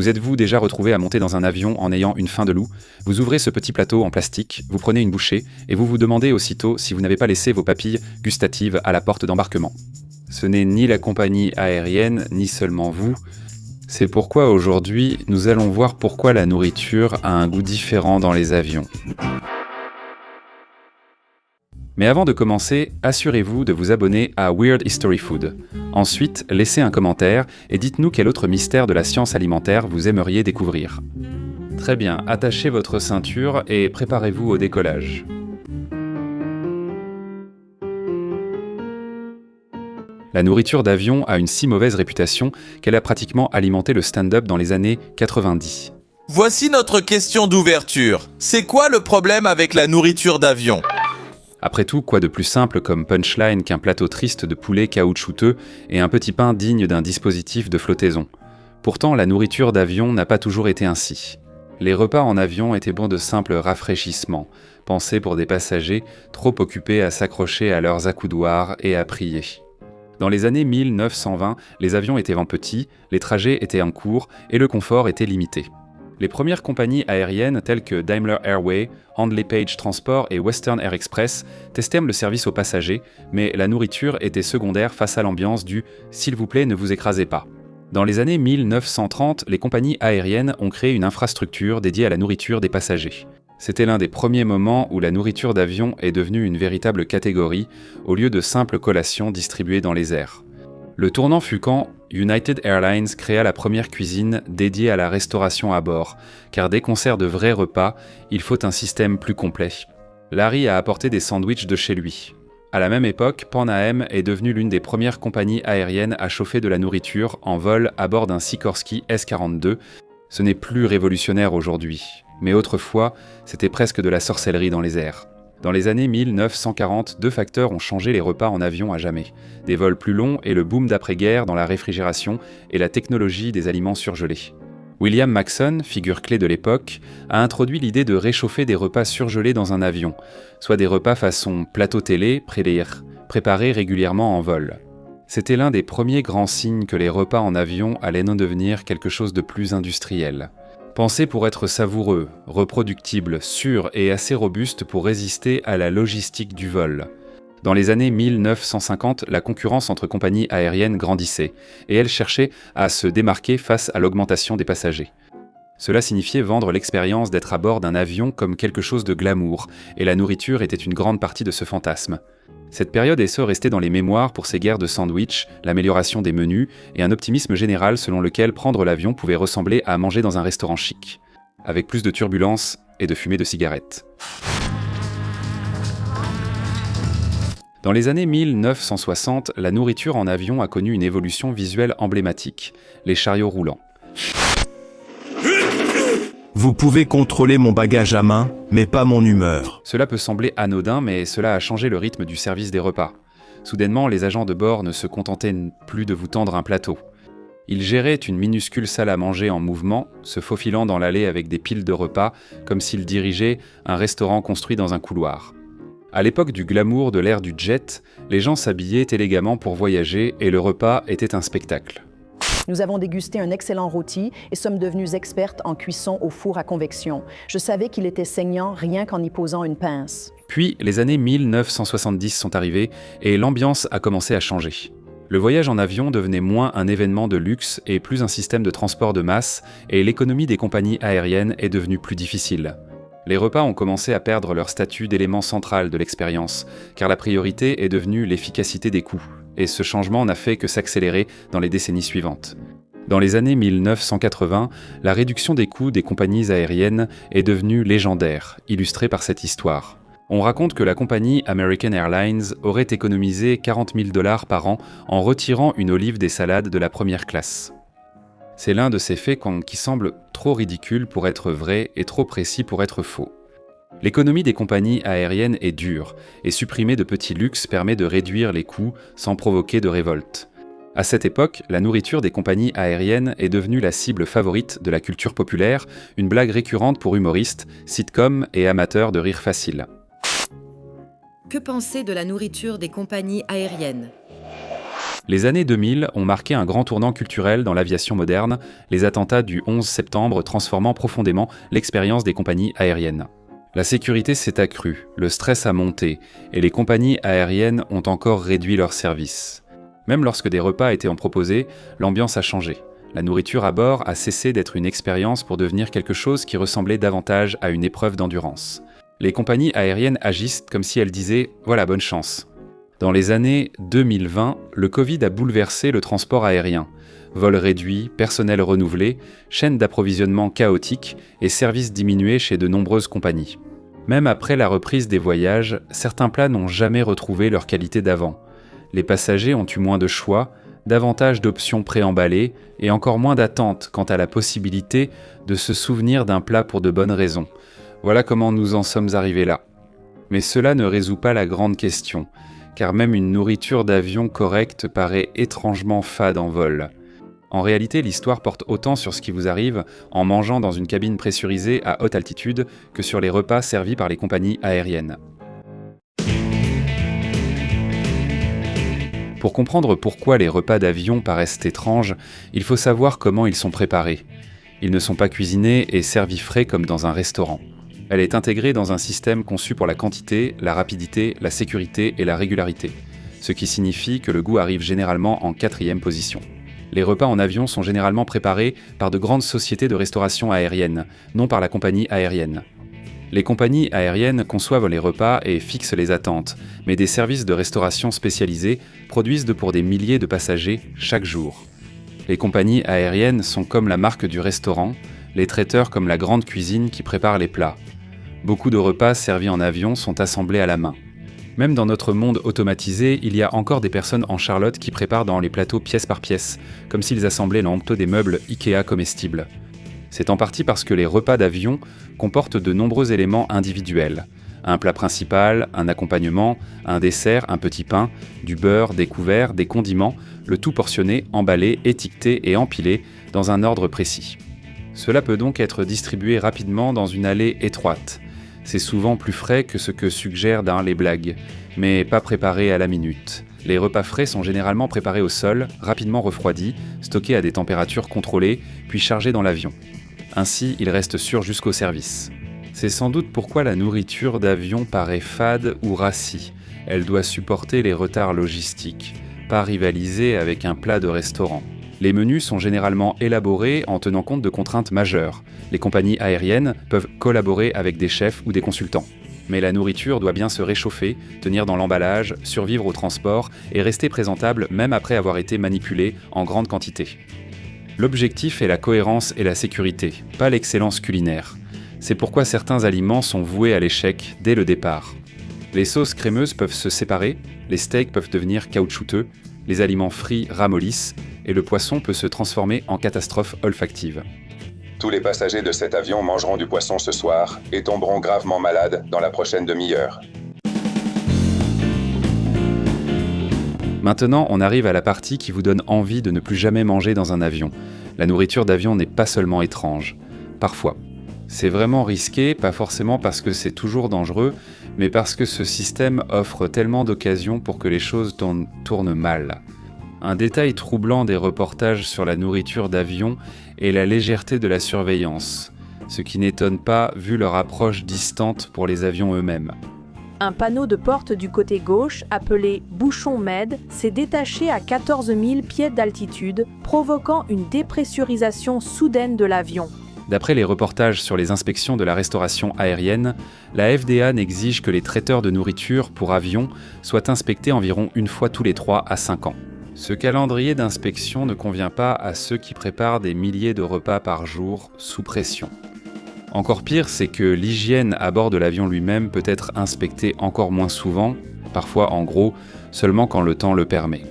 Vous êtes-vous déjà retrouvé à monter dans un avion en ayant une faim de loup? Vous ouvrez ce petit plateau en plastique, vous prenez une bouchée et vous vous demandez aussitôt si vous n'avez pas laissé vos papilles gustatives à la porte d'embarquement. Ce n'est ni la compagnie aérienne, ni seulement vous. C'est pourquoi aujourd'hui, nous allons voir pourquoi la nourriture a un goût différent dans les avions. Mais avant de commencer, assurez-vous de vous abonner à Weird History Food. Ensuite, laissez un commentaire et dites-nous quel autre mystère de la science alimentaire vous aimeriez découvrir. Très bien, attachez votre ceinture et préparez-vous au décollage. La nourriture d'avion a une si mauvaise réputation qu'elle a pratiquement alimenté le stand-up dans les années 90. Voici notre question d'ouverture. C'est quoi le problème avec la nourriture d'avion ? Après tout, quoi de plus simple comme punchline qu'un plateau triste de poulet caoutchouteux et un petit pain digne d'un dispositif de flottaison. Pourtant, la nourriture d'avion n'a pas toujours été ainsi. Les repas en avion étaient bons de simples rafraîchissements, pensés pour des passagers trop occupés à s'accrocher à leurs accoudoirs et à prier. Dans les années 1920, les avions étaient en petit, les trajets étaient en cours et le confort était limité. Les premières compagnies aériennes telles que Daimler Airway, Handley Page Transport et Western Air Express testèrent le service aux passagers, mais la nourriture était secondaire face à l'ambiance du « s'il vous plaît, ne vous écrasez pas ». Dans les années 1930, les compagnies aériennes ont créé une infrastructure dédiée à la nourriture des passagers. C'était l'un des premiers moments où la nourriture d'avion est devenue une véritable catégorie, au lieu de simples collations distribuées dans les airs. Le tournant fut quand United Airlines créa la première cuisine dédiée à la restauration à bord, car dès qu'on sert de vrais repas, il faut un système plus complet. Larry a apporté des sandwichs de chez lui. À la même époque, Pan Am est devenue l'une des premières compagnies aériennes à chauffer de la nourriture en vol à bord d'un Sikorsky S-42. Ce n'est plus révolutionnaire aujourd'hui, mais autrefois, c'était presque de la sorcellerie dans les airs. Dans les années 1940, deux facteurs ont changé les repas en avion à jamais. Des vols plus longs et le boom d'après-guerre dans la réfrigération et la technologie des aliments surgelés. William Maxon, figure clé de l'époque, a introduit l'idée de réchauffer des repas surgelés dans un avion, soit des repas façon plateau télé, préparés régulièrement en vol. C'était l'un des premiers grands signes que les repas en avion allaient non devenir quelque chose de plus industriel. Pensés pour être savoureux, reproductibles, sûrs et assez robustes pour résister à la logistique du vol. Dans les années 1950, la concurrence entre compagnies aériennes grandissait, et elles cherchaient à se démarquer face à l'augmentation des passagers. Cela signifiait vendre l'expérience d'être à bord d'un avion comme quelque chose de glamour, et la nourriture était une grande partie de ce fantasme. Cette période est restée dans les mémoires pour ses guerres de sandwich, l'amélioration des menus et un optimisme général selon lequel prendre l'avion pouvait ressembler à manger dans un restaurant chic, avec plus de turbulences et de fumée de cigarettes. Dans les années 1960, la nourriture en avion a connu une évolution visuelle emblématique, les chariots roulants. Vous pouvez contrôler mon bagage à main, mais pas mon humeur. Cela peut sembler anodin, mais cela a changé le rythme du service des repas. Soudainement, les agents de bord ne se contentaient plus de vous tendre un plateau. Ils géraient une minuscule salle à manger en mouvement, se faufilant dans l'allée avec des piles de repas, comme s'ils dirigeaient un restaurant construit dans un couloir. À l'époque du glamour de l'ère du jet, les gens s'habillaient élégamment pour voyager et le repas était un spectacle. Nous avons dégusté un excellent rôti et sommes devenus expertes en cuisson au four à convection. Je savais qu'il était saignant rien qu'en y posant une pince. Puis, les années 1970 sont arrivées et l'ambiance a commencé à changer. Le voyage en avion devenait moins un événement de luxe et plus un système de transport de masse, et l'économie des compagnies aériennes est devenue plus difficile. Les repas ont commencé à perdre leur statut d'élément central de l'expérience, car la priorité est devenue l'efficacité des coûts, et ce changement n'a fait que s'accélérer dans les décennies suivantes. Dans les années 1980, la réduction des coûts des compagnies aériennes est devenue légendaire, illustrée par cette histoire. On raconte que la compagnie American Airlines aurait économisé 40 000 $ par an en retirant une olive des salades de la première classe. C'est l'un de ces faits qui semblent trop ridicules pour être vrais et trop précis pour être faux. L'économie des compagnies aériennes est dure, et supprimer de petits luxes permet de réduire les coûts sans provoquer de révolte. À cette époque, la nourriture des compagnies aériennes est devenue la cible favorite de la culture populaire, une blague récurrente pour humoristes, sitcoms et amateurs de rire facile. Que penser de la nourriture des compagnies aériennes ? Les années 2000 ont marqué un grand tournant culturel dans l'aviation moderne, les attentats du 11 septembre transformant profondément l'expérience des compagnies aériennes. La sécurité s'est accrue, le stress a monté, et les compagnies aériennes ont encore réduit leurs services. Même lorsque des repas étaient proposés, l'ambiance a changé. La nourriture à bord a cessé d'être une expérience pour devenir quelque chose qui ressemblait davantage à une épreuve d'endurance. Les compagnies aériennes agissent comme si elles disaient « voilà, bonne chance ». Dans les années 2020, le Covid a bouleversé le transport aérien. Vols réduits, personnel renouvelé, chaînes d'approvisionnement chaotiques et services diminués chez de nombreuses compagnies. Même après la reprise des voyages, certains plats n'ont jamais retrouvé leur qualité d'avant. Les passagers ont eu moins de choix, davantage d'options préemballées et encore moins d'attentes quant à la possibilité de se souvenir d'un plat pour de bonnes raisons. Voilà comment nous en sommes arrivés là. Mais cela ne résout pas la grande question, car même une nourriture d'avion correcte paraît étrangement fade en vol. En réalité, l'histoire porte autant sur ce qui vous arrive en mangeant dans une cabine pressurisée à haute altitude que sur les repas servis par les compagnies aériennes. Pour comprendre pourquoi les repas d'avion paraissent étranges, il faut savoir comment ils sont préparés. Ils ne sont pas cuisinés et servis frais comme dans un restaurant. Elle est intégrée dans un système conçu pour la quantité, la rapidité, la sécurité et la régularité, ce qui signifie que le goût arrive généralement en 4e position. Les repas en avion sont généralement préparés par de grandes sociétés de restauration aérienne, non par la compagnie aérienne. Les compagnies aériennes conçoivent les repas et fixent les attentes, mais des services de restauration spécialisés produisent pour des milliers de passagers chaque jour. Les compagnies aériennes sont comme la marque du restaurant, les traiteurs comme la grande cuisine qui prépare les plats. Beaucoup de repas servis en avion sont assemblés à la main. Même dans notre monde automatisé, il y a encore des personnes en Charlotte qui préparent dans les plateaux pièce par pièce, comme s'ils assemblaient des meubles Ikea comestibles. C'est en partie parce que les repas d'avion comportent de nombreux éléments individuels. Un plat principal, un accompagnement, un dessert, un petit pain, du beurre, des couverts, des condiments, le tout portionné, emballé, étiqueté et empilé dans un ordre précis. Cela peut donc être distribué rapidement dans une allée étroite. C'est souvent plus frais que ce que suggèrent les blagues, mais pas préparé à la minute. Les repas frais sont généralement préparés au sol, rapidement refroidis, stockés à des températures contrôlées, puis chargés dans l'avion. Ainsi, ils restent sûrs jusqu'au service. C'est sans doute pourquoi la nourriture d'avion paraît fade ou rassie. Elle doit supporter les retards logistiques, pas rivaliser avec un plat de restaurant. Les menus sont généralement élaborés en tenant compte de contraintes majeures. Les compagnies aériennes peuvent collaborer avec des chefs ou des consultants. Mais la nourriture doit bien se réchauffer, tenir dans l'emballage, survivre au transport et rester présentable même après avoir été manipulée en grande quantité. L'objectif est la cohérence et la sécurité, pas l'excellence culinaire. C'est pourquoi certains aliments sont voués à l'échec dès le départ. Les sauces crémeuses peuvent se séparer, les steaks peuvent devenir caoutchouteux, les aliments frits ramollissent, et le poisson peut se transformer en catastrophe olfactive. Tous les passagers de cet avion mangeront du poisson ce soir et tomberont gravement malades dans la prochaine demi-heure. Maintenant, on arrive à la partie qui vous donne envie de ne plus jamais manger dans un avion. La nourriture d'avion n'est pas seulement étrange. Parfois. C'est vraiment risqué, pas forcément parce que c'est toujours dangereux, mais parce que ce système offre tellement d'occasions pour que les choses tournent mal. Un détail troublant des reportages sur la nourriture d'avion est la légèreté de la surveillance, ce qui n'étonne pas vu leur approche distante pour les avions eux-mêmes. Un panneau de porte du côté gauche, appelé « Bouchon Med », s'est détaché à 14 000 pieds d'altitude, provoquant une dépressurisation soudaine de l'avion. D'après les reportages sur les inspections de la restauration aérienne, la FDA n'exige que les traiteurs de nourriture pour avion soient inspectés environ une fois tous les 3 à 5 ans. Ce calendrier d'inspection ne convient pas à ceux qui préparent des milliers de repas par jour sous pression. Encore pire, c'est que l'hygiène à bord de l'avion lui-même peut être inspectée encore moins souvent, parfois en gros, seulement quand le temps le permet.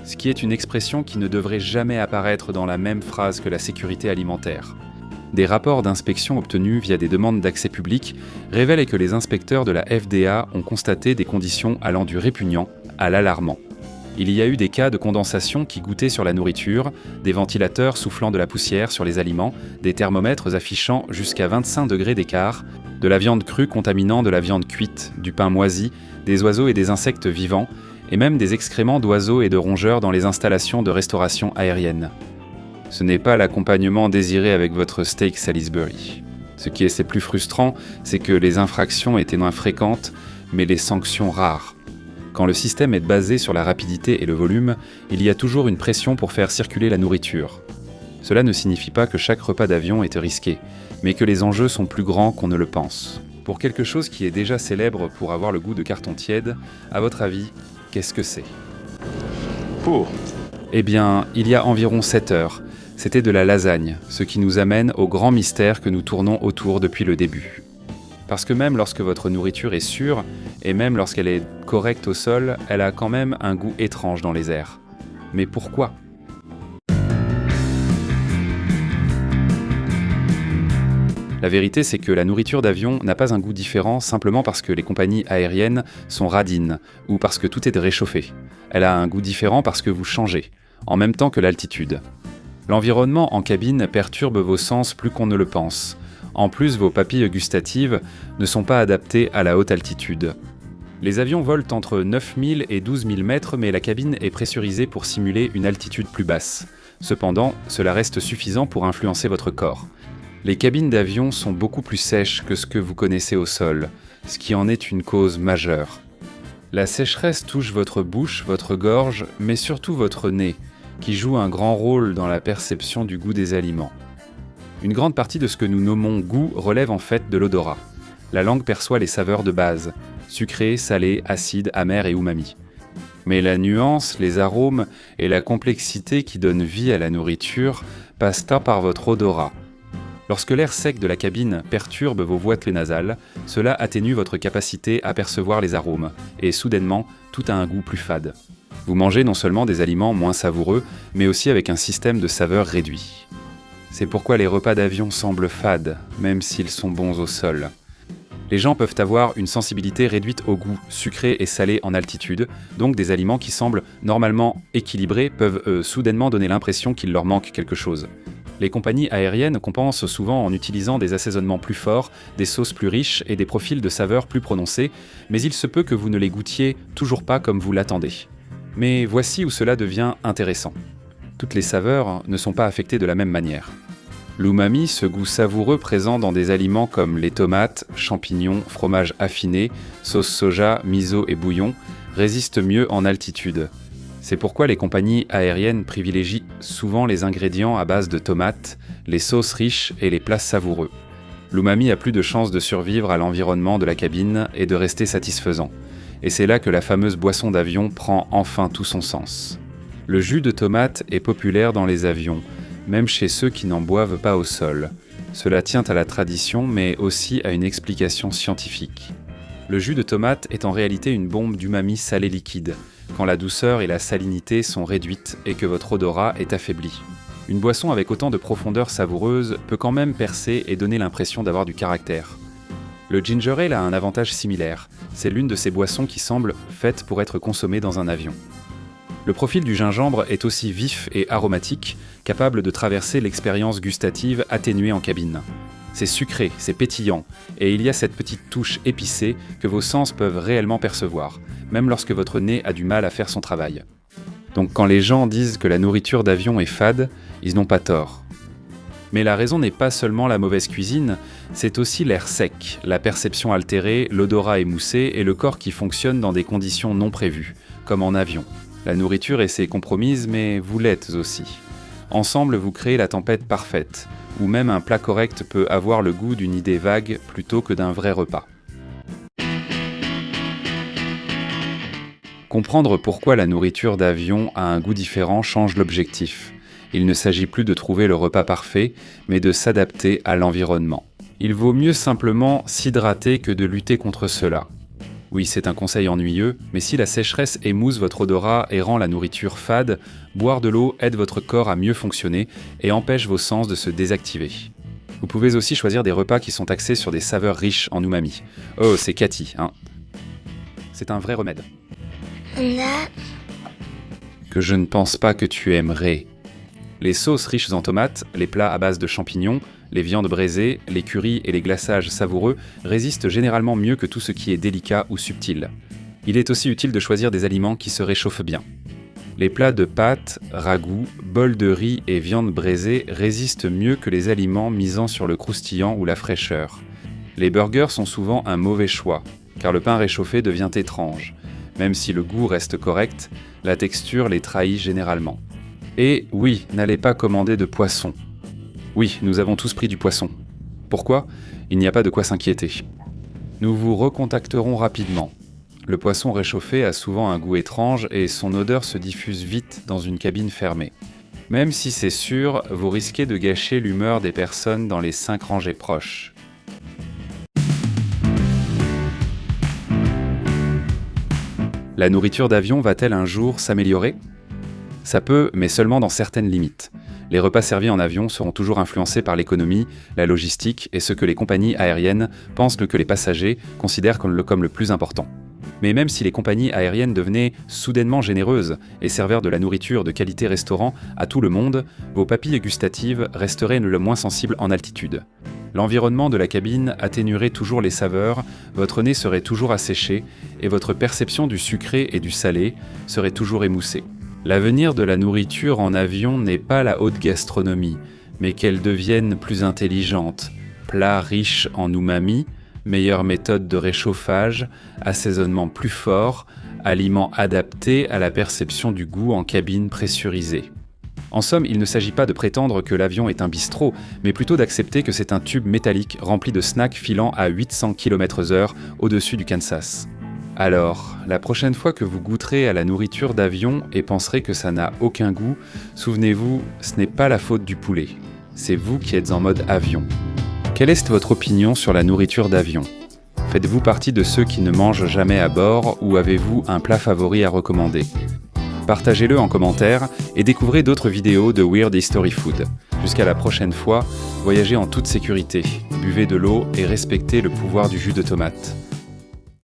Ce qui est une expression qui ne devrait jamais apparaître dans la même phrase que la sécurité alimentaire. Des rapports d'inspection obtenus via des demandes d'accès public révèlent que les inspecteurs de la FDA ont constaté des conditions allant du répugnant à l'alarmant. Il y a eu des cas de condensation qui goûtaient sur la nourriture, des ventilateurs soufflant de la poussière sur les aliments, des thermomètres affichant jusqu'à 25 degrés d'écart, de la viande crue contaminant de la viande cuite, du pain moisi, des oiseaux et des insectes vivants, et même des excréments d'oiseaux et de rongeurs dans les installations de restauration aérienne. Ce n'est pas l'accompagnement désiré avec votre steak Salisbury. Ce qui est plus frustrant, c'est que les infractions étaient moins fréquentes, mais les sanctions rares. Quand le système est basé sur la rapidité et le volume, il y a toujours une pression pour faire circuler la nourriture. Cela ne signifie pas que chaque repas d'avion est risqué, mais que les enjeux sont plus grands qu'on ne le pense. Pour quelque chose qui est déjà célèbre pour avoir le goût de carton tiède, à votre avis, qu'est-ce que c'est ? Eh bien, il y a environ 7 heures, c'était de la lasagne, ce qui nous amène au grand mystère que nous tournons autour depuis le début. Parce que même lorsque votre nourriture est sûre, et même lorsqu'elle est correcte au sol, elle a quand même un goût étrange dans les airs. Mais pourquoi ? La vérité, c'est que la nourriture d'avion n'a pas un goût différent simplement parce que les compagnies aériennes sont radines ou parce que tout est réchauffé. Elle a un goût différent parce que vous changez, en même temps que l'altitude. L'environnement en cabine perturbe vos sens plus qu'on ne le pense. En plus, vos papilles gustatives ne sont pas adaptées à la haute altitude. Les avions volent entre 9000 et 12 000 mètres, mais la cabine est pressurisée pour simuler une altitude plus basse. Cependant, cela reste suffisant pour influencer votre corps. Les cabines d'avion sont beaucoup plus sèches que ce que vous connaissez au sol, ce qui en est une cause majeure. La sécheresse touche votre bouche, votre gorge, mais surtout votre nez, qui joue un grand rôle dans la perception du goût des aliments. Une grande partie de ce que nous nommons goût relève en fait de l'odorat. La langue perçoit les saveurs de base, sucré, salé, acide, amer et umami. Mais la nuance, les arômes et la complexité qui donnent vie à la nourriture passent par votre odorat. Lorsque l'air sec de la cabine perturbe vos voies nasales, cela atténue votre capacité à percevoir les arômes, et soudainement, tout a un goût plus fade. Vous mangez non seulement des aliments moins savoureux, mais aussi avec un système de saveurs réduit. C'est pourquoi les repas d'avion semblent fades, même s'ils sont bons au sol. Les gens peuvent avoir une sensibilité réduite au goût sucré et salé en altitude, donc des aliments qui semblent normalement équilibrés peuvent soudainement donner l'impression qu'il leur manque quelque chose. Les compagnies aériennes compensent souvent en utilisant des assaisonnements plus forts, des sauces plus riches et des profils de saveurs plus prononcés, mais il se peut que vous ne les goûtiez toujours pas comme vous l'attendez. Mais voici où cela devient intéressant. Toutes les saveurs ne sont pas affectées de la même manière. L'umami, ce goût savoureux présent dans des aliments comme les tomates, champignons, fromage affiné, sauce soja, miso et bouillon, résiste mieux en altitude. C'est pourquoi les compagnies aériennes privilégient souvent les ingrédients à base de tomates, les sauces riches et les plats savoureux. L'umami a plus de chances de survivre à l'environnement de la cabine et de rester satisfaisant. Et c'est là que la fameuse boisson d'avion prend enfin tout son sens. Le jus de tomate est populaire dans les avions, même chez ceux qui n'en boivent pas au sol. Cela tient à la tradition, mais aussi à une explication scientifique. Le jus de tomate est en réalité une bombe d'umami salé liquide, quand la douceur et la salinité sont réduites et que votre odorat est affaibli. Une boisson avec autant de profondeur savoureuse peut quand même percer et donner l'impression d'avoir du caractère. Le ginger ale a un avantage similaire, c'est l'une de ces boissons qui semble faite pour être consommée dans un avion. Le profil du gingembre est aussi vif et aromatique, capable de traverser l'expérience gustative atténuée en cabine. C'est sucré, c'est pétillant, et il y a cette petite touche épicée que vos sens peuvent réellement percevoir, même lorsque votre nez a du mal à faire son travail. Donc quand les gens disent que la nourriture d'avion est fade, ils n'ont pas tort. Mais la raison n'est pas seulement la mauvaise cuisine, c'est aussi l'air sec, la perception altérée, l'odorat émoussé et le corps qui fonctionne dans des conditions non prévues, comme en avion. La nourriture est compromise, mais vous l'êtes aussi. Ensemble, vous créez la tempête parfaite, où même un plat correct peut avoir le goût d'une idée vague plutôt que d'un vrai repas. Comprendre pourquoi la nourriture d'avion a un goût différent change l'objectif. Il ne s'agit plus de trouver le repas parfait, mais de s'adapter à l'environnement. Il vaut mieux simplement s'hydrater que de lutter contre cela. Oui, c'est un conseil ennuyeux, mais si la sécheresse émousse votre odorat et rend la nourriture fade, boire de l'eau aide votre corps à mieux fonctionner et empêche vos sens de se désactiver. Vous pouvez aussi choisir des repas qui sont axés sur des saveurs riches en umami. Oh, c'est Cathy, hein. C'est un vrai remède. Que je ne pense pas que tu aimerais. Les sauces riches en tomates, les plats à base de champignons, les viandes braisées, les currys et les glaçages savoureux résistent généralement mieux que tout ce qui est délicat ou subtil. Il est aussi utile de choisir des aliments qui se réchauffent bien. Les plats de pâtes, ragoûts, bols de riz et viande braisée résistent mieux que les aliments misant sur le croustillant ou la fraîcheur. Les burgers sont souvent un mauvais choix, car le pain réchauffé devient étrange. Même si le goût reste correct, la texture les trahit généralement. Et oui, n'allez pas commander de poisson. Oui, nous avons tous pris du poisson. Pourquoi ? Il n'y a pas de quoi s'inquiéter. Nous vous recontacterons rapidement. Le poisson réchauffé a souvent un goût étrange et son odeur se diffuse vite dans une cabine fermée. Même si c'est sûr, vous risquez de gâcher l'humeur des personnes dans les 5 rangées proches. La nourriture d'avion va-t-elle un jour s'améliorer ? Ça peut, mais seulement dans certaines limites. Les repas servis en avion seront toujours influencés par l'économie, la logistique et ce que les compagnies aériennes pensent que les passagers considèrent comme le plus important. Mais même si les compagnies aériennes devenaient soudainement généreuses et servèrent de la nourriture de qualité restaurant à tout le monde, vos papilles gustatives resteraient le moins sensibles en altitude. L'environnement de la cabine atténuerait toujours les saveurs, votre nez serait toujours asséché et votre perception du sucré et du salé serait toujours émoussée. L'avenir de la nourriture en avion n'est pas la haute gastronomie, mais qu'elle devienne plus intelligente, plats riches en umami, meilleure méthode de réchauffage, assaisonnement plus fort, aliments adaptés à la perception du goût en cabine pressurisée. En somme, il ne s'agit pas de prétendre que l'avion est un bistrot, mais plutôt d'accepter que c'est un tube métallique rempli de snacks filant à 800 km/h au-dessus du Kansas. Alors, la prochaine fois que vous goûterez à la nourriture d'avion et penserez que ça n'a aucun goût, souvenez-vous, ce n'est pas la faute du poulet. C'est vous qui êtes en mode avion. Quelle est votre opinion sur la nourriture d'avion ? Faites-vous partie de ceux qui ne mangent jamais à bord ou avez-vous un plat favori à recommander ? Partagez-le en commentaire et découvrez d'autres vidéos de Weird History Food. Jusqu'à la prochaine fois, voyagez en toute sécurité, buvez de l'eau et respectez le pouvoir du jus de tomate.